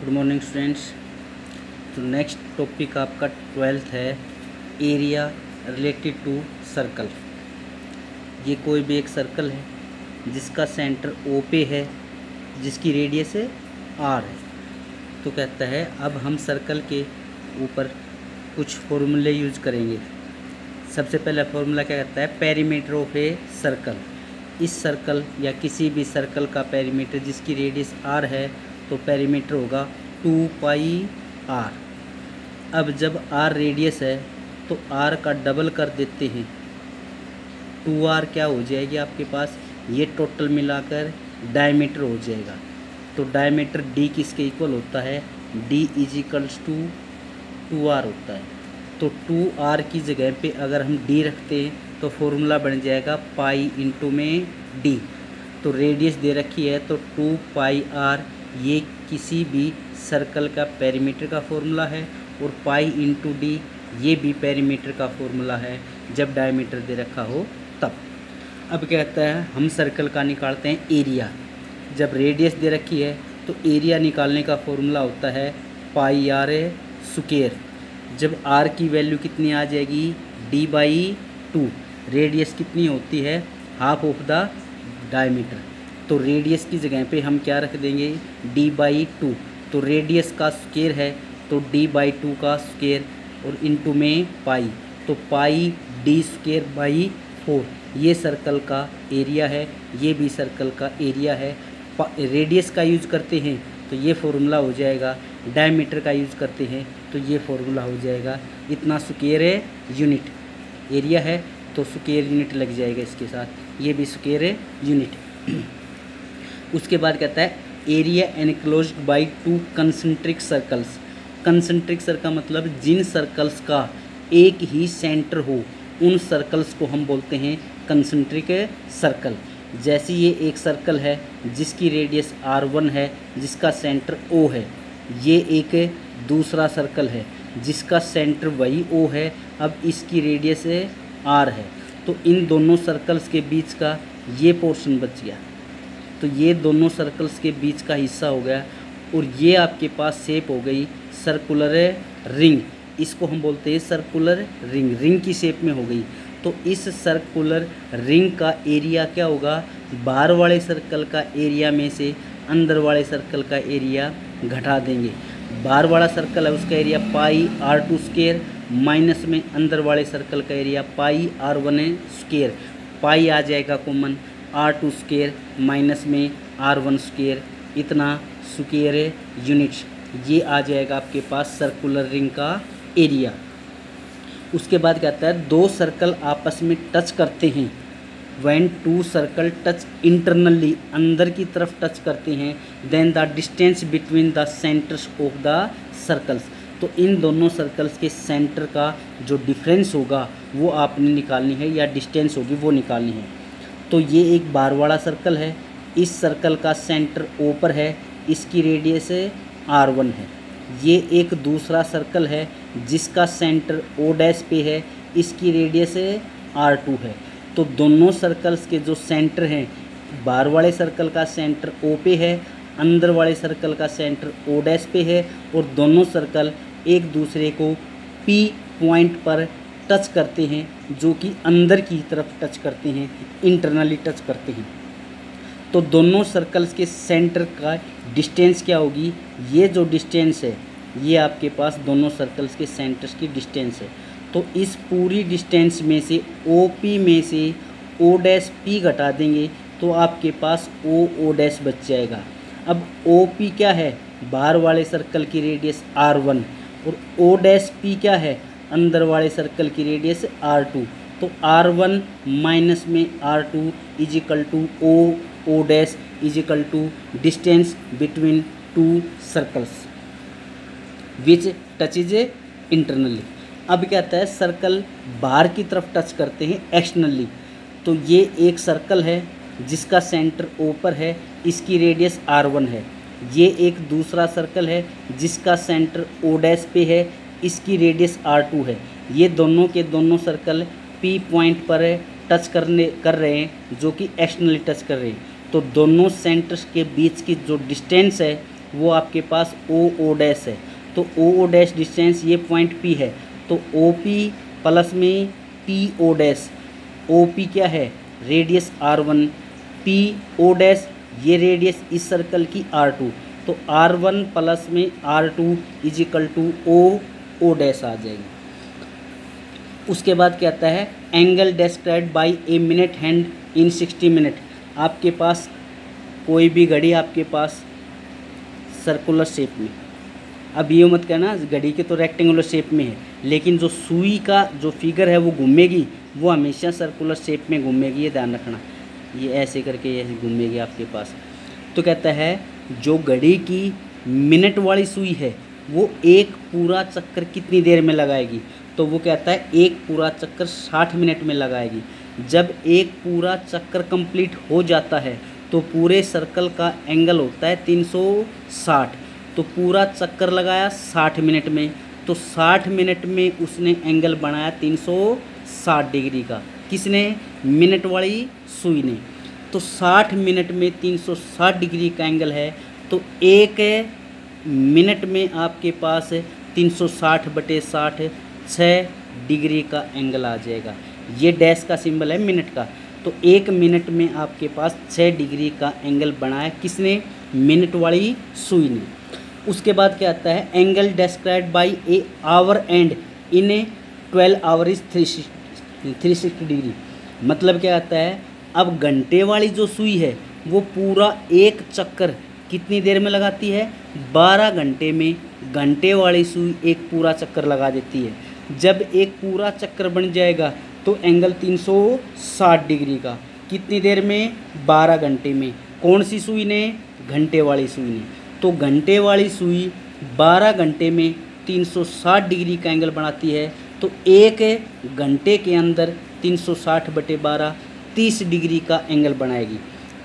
Good morning students. तो next topic आपका 12th है एरिया रिलेटेड टू सर्कल। ये कोई भी एक सर्कल है जिसका सेंटर ओ पे है, जिसकी रेडियस है आर है। तो कहता है अब हम सर्कल के ऊपर कुछ फॉर्मूले यूज करेंगे। सबसे पहला फॉर्मूला क्या कहता है, पेरीमीटर ऑफ ए सर्कल। इस सर्कल या किसी भी सर्कल का पेरीमीटर जिसकी रेडियस आर है तो पेरीमीटर होगा 2 पाई आर। अब जब आर रेडियस है तो आर का डबल कर देते हैं, 2r क्या हो जाएगी आपके पास, ये टोटल मिलाकर डायमीटर हो जाएगा। तो डायमीटर d किसके इक्वल होता है, d इजिकल्स टू 2r होता है। तो 2r की जगह पे अगर हम d रखते हैं तो फॉर्मूला बन जाएगा पाई इंटू में d। तो रेडियस दे रखी है तो 2 पाई r ये किसी भी सर्कल का पेरीमीटर का फॉर्मूला है, और पाई इंटू डी ये भी पेरीमीटर का फॉर्मूला है जब डायमीटर दे रखा हो तब। अब कहता है हम सर्कल का निकालते हैं एरिया। जब रेडियस दे रखी है तो एरिया निकालने का फॉर्मूला होता है पाई आर स्क्वायर। जब आर की वैल्यू कितनी आ जाएगी, डी बाई 2। रेडियस कितनी होती है, हाफ ऑफ द डायमीटर। तो रेडियस की जगह पे हम क्या रख देंगे, d बाई 2। तो रेडियस का स्क्वायर है तो d बाई 2 का स्क्वायर और इनटू में पाई, तो पाई d स्क्वायर बाई 4। ये सर्कल का एरिया है, ये भी सर्कल का एरिया है। रेडियस का यूज करते हैं तो ये फॉर्मूला हो जाएगा, डायमीटर का यूज करते हैं तो ये फॉर्मूला हो जाएगा। इतना स्क्वायर है यूनिट, एरिया है तो स्क्वायर यूनिट लग जाएगा इसके साथ, ये भी स्क्वायर है यूनिट। उसके बाद कहता है area enclosed bye 2 concentric circles. Concentric circle मतलब जिन सर्कल्स का एक ही सेंटर हो, उन सर्कल्स को हम बोलते हैं कंसेंट्रिक सर्कल। जैसे ये एक सर्कल है जिसकी रेडियस r1 है, जिसका सेंटर O है। ये एक दूसरा सर्कल है जिसका सेंटर वही O है, अब इसकी रेडियस r है। तो इन दोनों सर्कल्स के बीच का ये पोर्शन बच गया, तो ये दोनों सर्कल्स के बीच का हिस्सा हो गया, और ये आपके पास शेप हो गई सर्कुलर रिंग। इसको हम बोलते हैं सर्कुलर रिंग, रिंग की शेप में हो गई। तो इस सर्कुलर रिंग का एरिया क्या होगा, बाहर वाले सर्कल का एरिया में से अंदर वाले सर्कल का एरिया घटा देंगे। बाहर वाला सर्कल है उसका area pi r2 square, minus में अंदर वाले सर्कल का एरिया पाई r1 स्क्वायर। पाई आ जाएगा कॉमन, r2 स्क्वायर माइनस में r1 स्क्वायर, इतना स्क्वायर यूनिट्स। ये आ जाएगा आपके पास सर्कुलर रिंग का एरिया। उसके बाद कहता है दो सर्कल आपस में टच करते हैं, व्हेन 2 सर्कल टच इंटरनली, अंदर की तरफ टच करते हैं, then the distance between the centres of the circles. तो इन दोनों सर्कल्स के सेंटर का जो डिफरेंस होगा वो आपने निकालनी है, या डिस्टेंस होगी वो निकालनी है। तो ये एक बार वाला सर्कल है, इस सर्कल का सेंटर O पर है, इसकी रेडियस r1 है। ये एक दूसरा सर्कल है जिसका सेंटर O डैश पे है, इसकी रेडियस r2 है। तो दोनों सर्कल्स के जो सेंटर हैं, बाहर वाले सर्कल का सेंटर O पे है, अंदर वाले सर्कल का सेंटर O डैश पे है, और दोनों सर्कल एक दूसरे को P पॉइंट पर टच करते हैं, जो कि अंदर की तरफ टच करते हैं, इंटरनली टच करते हैं। तो दोनों सर्कल्स के सेंटर का डिस्टेंस क्या होगी, ये जो डिस्टेंस है ये आपके पास दोनों सर्कल्स के सेंटर्स की डिस्टेंस है। तो इस पूरी डिस्टेंस में से OP में से O डैश P घटा देंगे तो आपके पास O डैश बच जाएगा। अब OP क्या है, बाहर वाले सर्कल की रेडियस r1, और O डैश P क्या है, अंदर वाले सर्कल की रेडियस r2। तो r1 माइनस में r2 equal to O dash equal to distance between 2 circles which touch is internally. अब कहता है सर्कल बाहर की तरफ टच करते हैं एक्सटर्नली। तो ये एक सर्कल है जिसका सेंटर O पर है, इसकी रेडियस r1 है। ये एक दूसरा सर्कल है जिसका सेंटर O डैश पे है, इसकी रेडियस r2 है। ये दोनों के दोनों सर्कल P पॉइंट पर टच कर रहे हैं, जो कि एक्सटर्नली टच कर रहे हैं। तो दोनों सेंटर्स के बीच की जो डिस्टेंस है वो आपके पास ओ ओ डैश है। तो ओ ओ डैश डिस्टेंस ये पॉइंट पी है, तो ओ पी प्लस में P O dash, O P क्या है radius R1, P O dash ये रेडियस इस सर्कल की R2, तो R1 प्लस में R2 is equal to O O dash आ जाएगी। उसके बाद क्या आता है angle described by a minute hand in 60 minute. आपके पास कोई भी घड़ी आपके पास सर्कुलर शेप में, अब ये मत कहना घड़ी के तो रेक्टेंगुलर शेप में है, लेकिन जो सुई का जो फिगर है वो घूमेगी वो हमेशा सर्कुलर शेप में घूमेगी, ये ध्यान रखना। ये ऐसे करके ऐसे घूमेगी आपके पास। तो कहता है जो घड़ी की मिनट वाली सुई है वो एक पूरा चक्कर कितनी देर में लगाएगी, तो वो कहता है एक पूरा चक्कर 60 मिनट में लगाएगी। जब एक पूरा चक्कर कंप्लीट हो जाता है तो पूरे सर्कल का एंगल होता है 360, तो पूरा चक्कर लगाया 60 मिनट में, तो 60 मिनट में उसने एंगल बनाया 360 डिग्री का। किसने? मिनट वाली सुई ने। तो 60 मिनट में 360 डिग्री का एंगल है, तो एक मिनट में आपके पास 360/60 6 डिग्री का एंगल आ जाएगा। ये डैश का सिंबल है मिनट का, तो एक मिनट में आपके पास 6 डिग्री का एंगल बनाया किसने? मिनट वाली सुई ने। उसके बाद क्या आता है angle described by A our and in A 12 our is 360 degree. मतलब क्या आता है अब घंटे वाली जो सुई है वो पूरा एक चक्कर कितनी देर में लगाती है? 12 घंटे में घंटे वाली सुई एक पूरा चक्कर लगा देती है। जब एक पूरा चक्कर बन जाएगा तो एंगल 360 डिग्री का कितनी देर में? 12 घंटे में। कौन सी सुई ने? घंटे वाली सुई ने। तो घंटे वाली सुई 12 घंटे में 360 डिग्री का एंगल बनाती है, तो एक घंटे के अंदर 360/12 30 डिग्री का एंगल बनाएगी।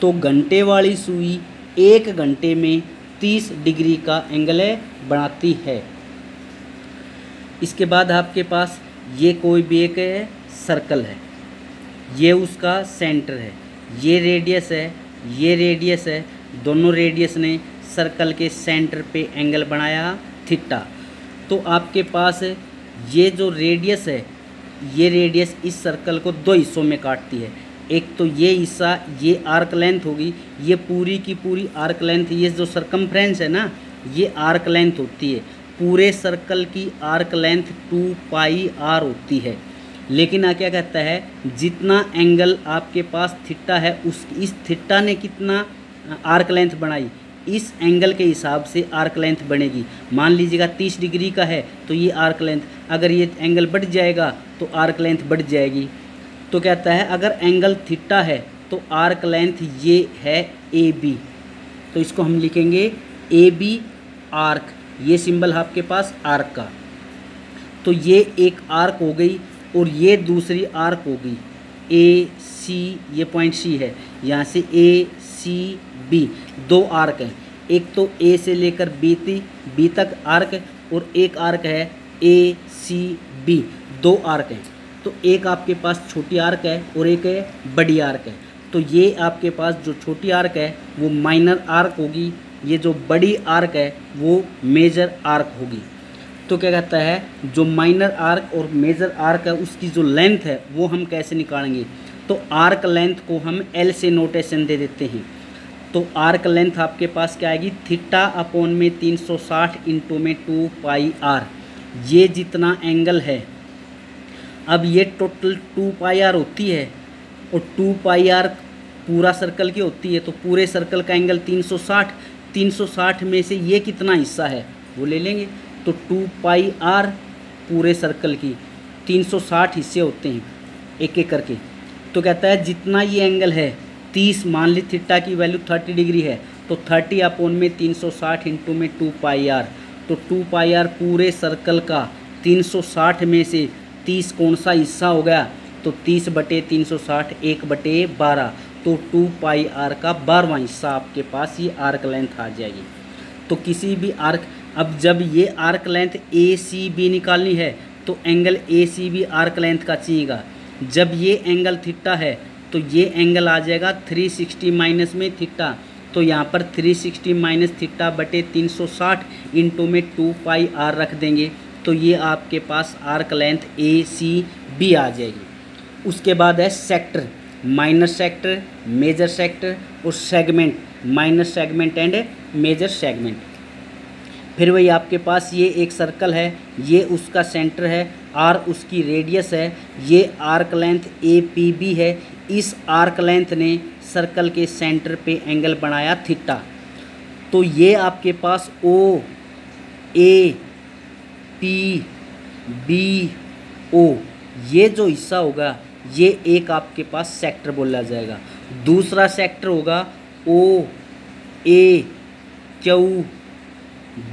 तो घंटे वाली सुई एक घंटे में 30 डिग्री का एंगल बनाती है। इसके बाद आपके पास ये कोई भी एक सर्कल है, ये उसका सेंटर है, ये रेडियस है, ये रेडियस है, दोनों रेडियस ने सर्कल के सेंटर पे एंगल बनाया थीटा। तो आपके पास ये जो रेडियस है, ये रेडियस इस सर्कल को दो हिस्सों में काटती है। एक तो ये हिस्सा ये आर्क लेंथ होगी, ये पूरी की पूरी आर्क लेंथ, ये जो सरकमफ्रेंस है ना ये आर्क लेंथ होती है। पूरे सर्कल की आर्क लेंथ 2πr होती है। लेकिन क्या कहता है जितना एंगल आपके पास थीटा है उस इस थीटा ने कितना आर्क लेंथ बनाई, इस एंगल के हिसाब से आर्क लेंथ बनेगी। मान लीजिएगा 30 डिग्री का है तो ये आर्क लेंथ, अगर ये एंगल बढ़ जाएगा तो आर्क लेंथ बढ़ जाएगी। तो कहता है अगर एंगल थीटा है तो आर्क लेंथ ये है AB, तो इसको हम लिखेंगे AB आर्क, ये सिंबल आपके पास आर्क का। तो ये एक आर्क हो गई और ये दूसरी आर्क होगी AC, ये पॉइंट C है, यहाँ से ACB दो आर्क हैं। एक तो A से लेकर B तक आर्क और एक आर्क है ACB, दो आर्क हैं। तो एक आपके पास छोटी आर्क है और एक है बड़ी आर्क है। तो ये आपके पास जो छोटी आर्क है वो माइनर आर्क होगी, ये जो बड़ी आर्क है वो मेजर आर्क होगी। तो क्या कहता है जो माइनर आर्क और मेजर आर्क है उसकी जो लेंथ है वो हम कैसे निकालेंगे? तो आर्क लेंथ को हम L से नोटेशन दे देते हैं। तो आर्क लेंथ आपके पास क्या आएगी? थीटा अपॉन में 360 इंटू में 2πr, ये जितना एंगल है। अब ये टोटल 2πr होती है और 2πr पूरा सर्कल की होती है, तो पूरे सर्कल का एंगल 360 में से ये कितना हिस्सा है वो ले लेंगे। तो 2πr पूरे सर्कल की 360 हिस्से होते हैं एक एक करके। तो कहता है जितना ये एंगल है 30, मान ली थीटा की वैल्यू 30 डिग्री है, तो 30 अपॉन में 360 इंटू में 2πr, तो 2πr पूरे सर्कल का 360 में से 30 कौन सा हिस्सा हो गया? तो 30/360 1/12, तो 2πr का 12वां हिस्सा आपके पास ये आर्क लेंथ आ जाएगी। तो किसी भी आर्क, अब जब ये आर्क लेंथ ACB निकालनी है तो एंगल ACB आर्क लेंथ का चाहिएगा। जब ये एंगल थीटा है तो ये एंगल आ जाएगा 360 माइनस में थीटा, तो यहाँ पर 360 माइनस थीटा बटे 360 इंटू में 2 पाई आर रख देंगे, तो ये आपके पास arc length A C B आ जाएगी। उसके बाद है sector, minor sector, major sector और segment, minor segment and major segment. फिर वही आपके पास ये एक सर्कल है, ये उसका सेंटर है, आर उसकी रेडियस है, ये arc length A P B है। इस आर्क लेंथ ने सर्कल के सेंटर पे एंगल बनाया थीटा। तो ये आपके पास ओ ए पी बी ओ ये जो हिस्सा होगा ये एक आपके पास सेक्टर बोला जाएगा। दूसरा सेक्टर होगा ओ ए क्यू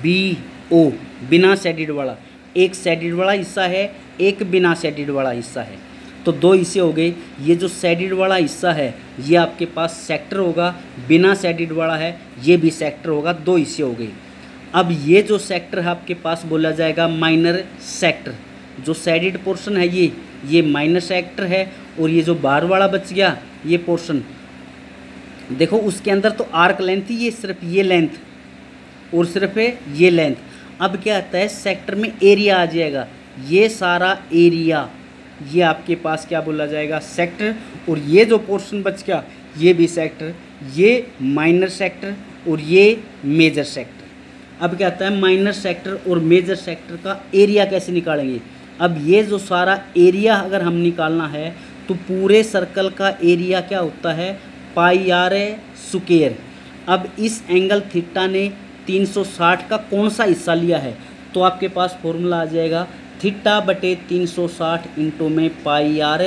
बी ओ, बिना शेडेड वाला, एक शेडेड वाला हिस्सा है, एक बिना शेडेड वाला हिस्सा है, तो दो हिस्से हो गए। ये जो शेडेड वाला हिस्सा है ये आपके पास सेक्टर होगा, बिना शेडेड वाला है ये भी सेक्टर होगा, दो हिस्से हो गए। अब ये जो सेक्टर है आपके पास बोला जाएगा माइनर सेक्टर। जो शेडेड पोर्शन है ये माइनर सेक्टर है, और ये जो बाहर वाला बच गया ये पोर्शन, देखो उसके अंदर तो आर्क लेंथ ही, ये सिर्फ ये लेंथ और सिर्फ ये लेंथ। अब क्या आता है सेक्टर में एरिया आ जाएगा, ये सारा एरिया ये आपके पास क्या बोला जाएगा सेक्टर, और ये जो पोर्शन बच गया ये भी सेक्टर, ये माइनर सेक्टर और ये मेजर सेक्टर। अब क्या आता है माइनर सेक्टर और मेजर सेक्टर का एरिया कैसे निकालेंगे। अब ये जो सारा एरिया अगर हम निकालना है तो पूरे सर्कल का एरिया क्या होता है पाई आर स्क्वायर। अब इस एंगल थीटा ने 360 का कौन सा हिस्सा लिया है, तो आपके पास फॉर्मूला आ जाएगा थीटा बटे 360 इंटू में पाई आर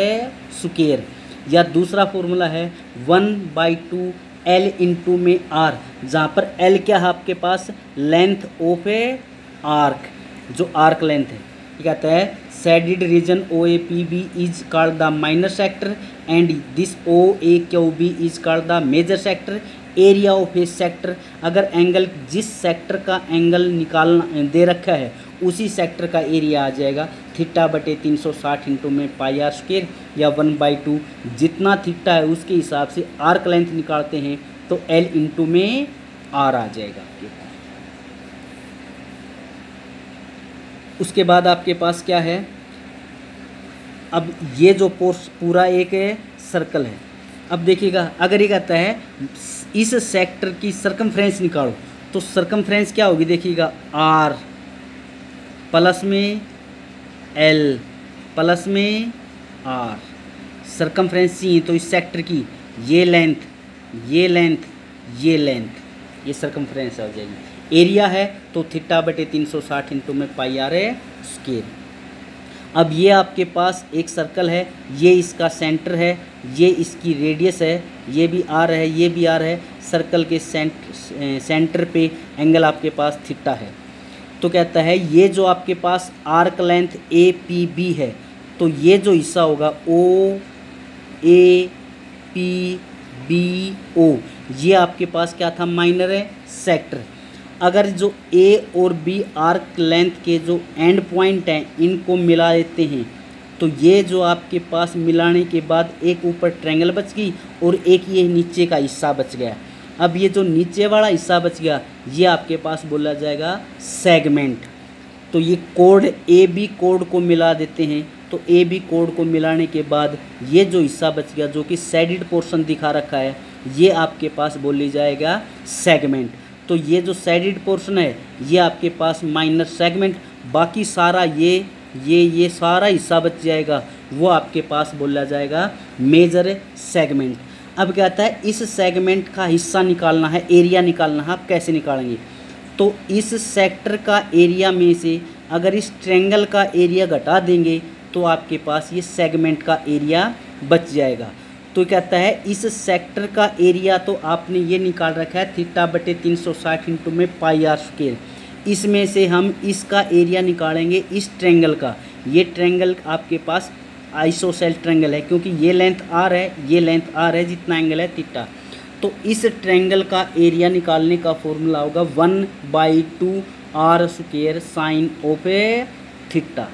स्क्वायर, या दूसरा फॉर्मूला है 1/2 एल इंटू में आर, जहाँ पर एल क्या है आपके पास लेंथ ऑफ ए आर्क, जो आर्क लेंथ है। ये कहता है shaded region O A P B is called the minor sector and this O A Q B is called the major sector. Area of a sector, अगर angle जिस sector का angle निकालना दे रखा है उसी सेक्टर का एरिया आ जाएगा थीटा बटे 360 इंटू में पाई आर स्क्वायर, या 1/2 जितना थीटा है उसके हिसाब से आर्क लेंथ निकालते हैं तो एल इंटू में आर आ जाएगा आपके पास। उसके बाद आपके पास क्या है, अब ये जो पूरा एक सर्कल है। अब देखिएगा अगर ये कहता है इस सेक्टर की सरकमफ्रेंस निकालो, तो सरकमफ्रेंस क्या होगी देखिएगा आर प्लस में एल प्लस में आर, सरकमफ्रेंस सी, तो इस सेक्टर की ये लेंथ ये लेंथ ये लेंथ, ये सरकमफ्रेंस हो जाएगी। एरिया है तो थीटा बटे 360 इंटू में पाई आर स्क्वायर। अब ये आपके पास एक सर्कल है, ये इसका सेंटर है, ये इसकी रेडियस है, ये भी आर है ये भी आर है, सर्कल के सेंटर पे एंगल आपके पास थीटा है। तो कहता है ये जो आपके पास arc length A P B है, तो ये जो हिस्सा होगा ओ ए पी बी ओ, ये आपके पास क्या था माइनर है सेक्टर। अगर जो ए और बी आर्क लेंथ के जो एंड पॉइंट हैं इनको मिला देते हैं, तो ये जो आपके पास मिलाने के बाद एक ऊपर ट्रायंगल बच गई और एक ये नीचे का हिस्सा बच गया। अब ये जो नीचे वाला हिस्सा बच गया ये आपके पास बोला जाएगा सेगमेंट। तो ये कोड ए बी कोड को मिला देते हैं, तो ए बी कोड को मिलाने के बाद ये जो हिस्सा बच गया जो कि शेडेड पोर्शन दिखा रखा है ये आपके पास बोली जाएगा सेगमेंट। तो ये जो शेडेड पोर्शन है ये आपके पास माइनर सेगमेंट, बाकी सारा ये सारा हिस्सा बच जाएगा वो आपके पास बोला जाएगा मेजर सेगमेंट। अब क्या आता है इस सेगमेंट का हिस्सा निकालना है, एरिया निकालना है। आप कैसे निकालेंगे, तो इस सेक्टर का एरिया में से अगर इस ट्रायंगल का एरिया घटा देंगे तो आपके पास ये सेगमेंट का एरिया बच जाएगा। तो कहता है इस सेक्टर का एरिया तो आपने ये निकाल रखा है थीटा बटे 360 इंटू में पाई आर स्क्वायर। इसमें से हम इसका एरिया निकालेंगे इस ट्रायंगल का। ये ट्रायंगल आपके पास आइसोसेल ट्रायंगल है क्योंकि ये लेंथ आर है ये लेंथ आर है, जितना एंगल है थीटा। तो इस ट्रायंगल का एरिया निकालने का फॉर्मूला होगा 1/2 r square sine of a theta.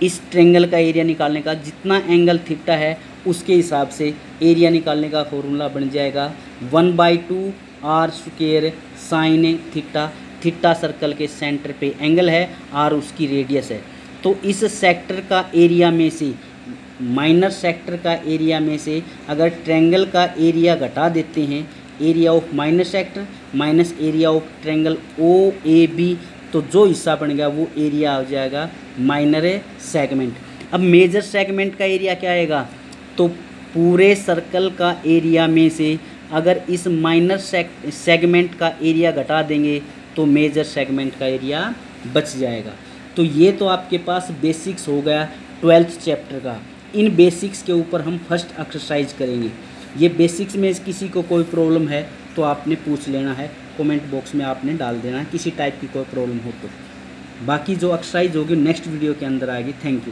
इस ट्रायंगल का एरिया निकालने का जितना एंगल थीटा है उसके हिसाब से एरिया निकालने का फॉर्मूला बन जाएगा 1/2 r square sine theta. Theta circle के सेंटर पे एंगल है, आर उसकी रेडियस है। तो इस सेक्टर का एरिया में से, माइनर सेक्टर का एरिया में से अगर ट्रायंगल का एरिया घटा देते हैं, area of minor sector minus area of triangle O A B, तो जो हिस्सा बनेगा वो एरिया हो जाएगा माइनर सेगमेंट। अब मेजर सेगमेंट का एरिया क्या आएगा, तो पूरे सर्कल का एरिया में से अगर इस माइनर सेगमेंट का एरिया घटा देंगे तो मेजर सेगमेंट का एरिया बच जाएगा। तो ये तो आपके पास बेसिक्स हो गया 12th चैप्टर का। इन बेसिक्स के ऊपर हम फर्स्ट एक्सरसाइज करेंगे। ये बेसिक्स में किसी को कोई प्रॉब्लम है तो आपने पूछ लेना है, कमेंट बॉक्स में आपने डाल देना है किसी टाइप की कोई प्रॉब्लम हो तो। बाकी जो एक्सरसाइज होगी नेक्स्ट वीडियो के अंदर आएगी। Thank you.